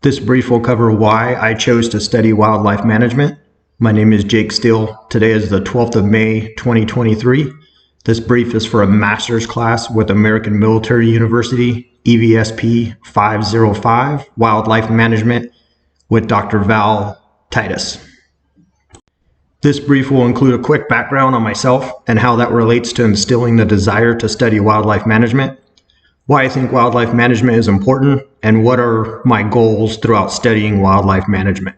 This brief will cover why I chose to study wildlife management. My name is Jake Steele. Today is the 12th of May, 2023. This brief is for a master's class with American Military University, EVSP505, Wildlife Management, with Dr. Val Titus. This brief will include a quick background on myself and how that relates to instilling the desire to study wildlife management, why I think wildlife management is important, and what are my goals throughout studying wildlife management.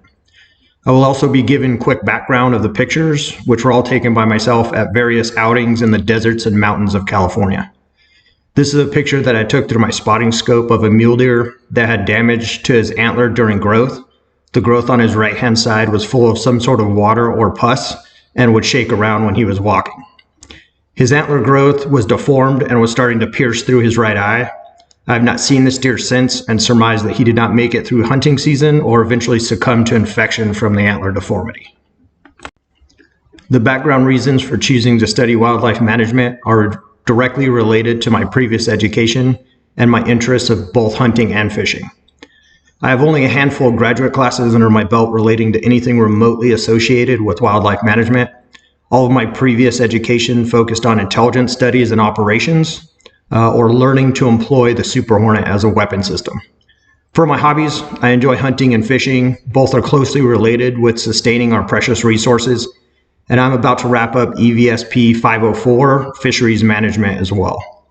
I will also be given quick background of the pictures, which were all taken by myself at various outings in the deserts and mountains of California. This is a picture that I took through my spotting scope of a mule deer that had damage to his antler during growth. The growth on his right-hand side was full of some sort of water or pus and would shake around when he was walking. His antler growth was deformed and was starting to pierce through his right eye. I have not seen this deer since and surmise that he did not make it through hunting season or eventually succumb to infection from the antler deformity. The background reasons for choosing to study wildlife management are directly related to my previous education and my interests of both hunting and fishing. I have only a handful of graduate classes under my belt relating to anything remotely associated with wildlife management. All of my previous education focused on intelligence studies and operations, or learning to employ the Super Hornet as a weapon system. For my hobbies, I enjoy hunting and fishing. Both are closely related with sustaining our precious resources, and I'm about to wrap up EVSP504 fisheries management as well.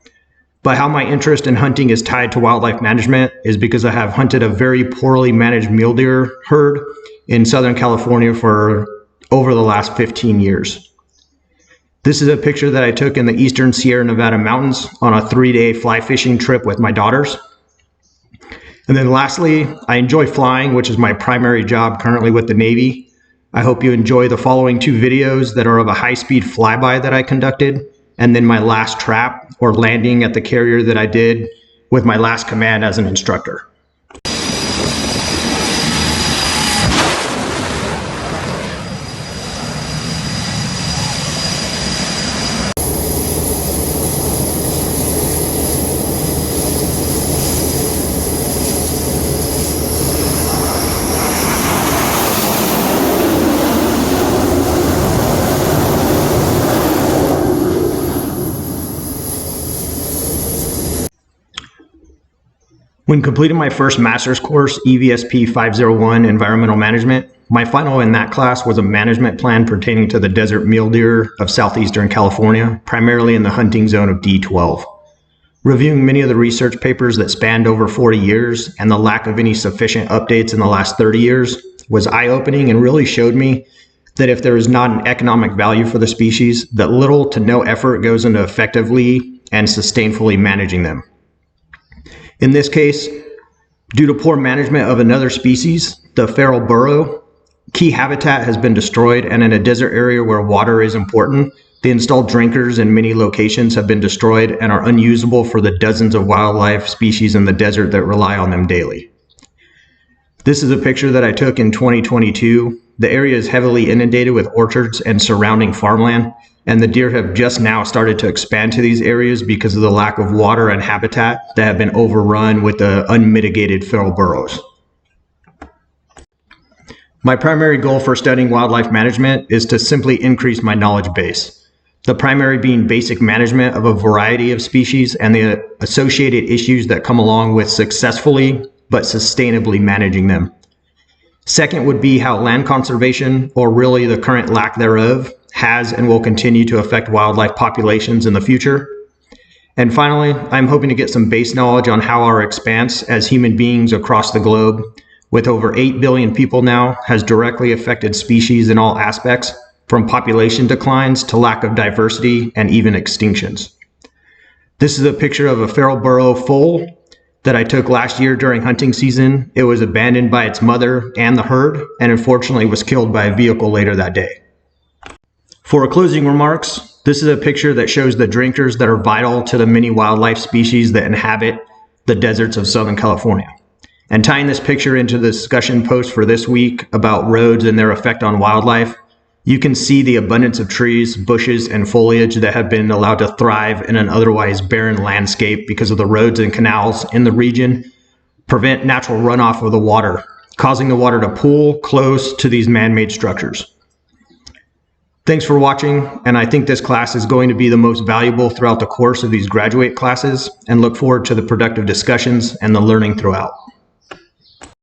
But how my interest in hunting is tied to wildlife management is because I have hunted a very poorly managed mule deer herd in Southern California for over the last 15 years. This is a picture that I took in the eastern Sierra Nevada mountains on a 3-day fly fishing trip with my daughters. And then lastly, I enjoy flying, which is my primary job currently with the Navy. I hope you enjoy the following 2 videos that are of a high-speed flyby that I conducted, and then my last trap or landing at the carrier that I did with my last command as an instructor. When completing my first master's course, EVSP 501 Environmental Management, my final in that class was a management plan pertaining to the desert mule deer of southeastern California, primarily in the hunting zone of D12. Reviewing many of the research papers that spanned over 40 years and the lack of any sufficient updates in the last 30 years was eye-opening and really showed me that if there is not an economic value for the species, that little to no effort goes into effectively and sustainably managing them. In this case, due to poor management of another species, the feral burrow, key habitat has been destroyed, and in a desert area where water is important, the installed drinkers in many locations have been destroyed and are unusable for the dozens of wildlife species in the desert that rely on them daily. This is a picture that I took in 2022. The area is heavily inundated with orchards and surrounding farmland, and the deer have just now started to expand to these areas because of the lack of water and habitat that have been overrun with the unmitigated feral burrows. My primary goal for studying wildlife management is to simply increase my knowledge base. The primary being basic management of a variety of species and the associated issues that come along with successfully but sustainably managing them. Second would be how land conservation, or really the current lack thereof, has and will continue to affect wildlife populations in the future. And finally, I'm hoping to get some base knowledge on how our expanse as human beings across the globe, with over 8 billion people now, has directly affected species in all aspects, from population declines to lack of diversity and even extinctions. This is a picture of a feral burrow foal that I took last year during hunting season. It was abandoned by its mother and the herd, and unfortunately was killed by a vehicle later that day. For closing remarks, this is a picture that shows the drinkers that are vital to the many wildlife species that inhabit the deserts of Southern California. And tying this picture into the discussion post for this week about roads and their effect on wildlife, you can see the abundance of trees, bushes, and foliage that have been allowed to thrive in an otherwise barren landscape because of the roads and canals in the region, prevent natural runoff of the water, causing the water to pool close to these man-made structures. Thanks for watching, and I think this class is going to be the most valuable throughout the course of these graduate classes, and look forward to the productive discussions and the learning throughout.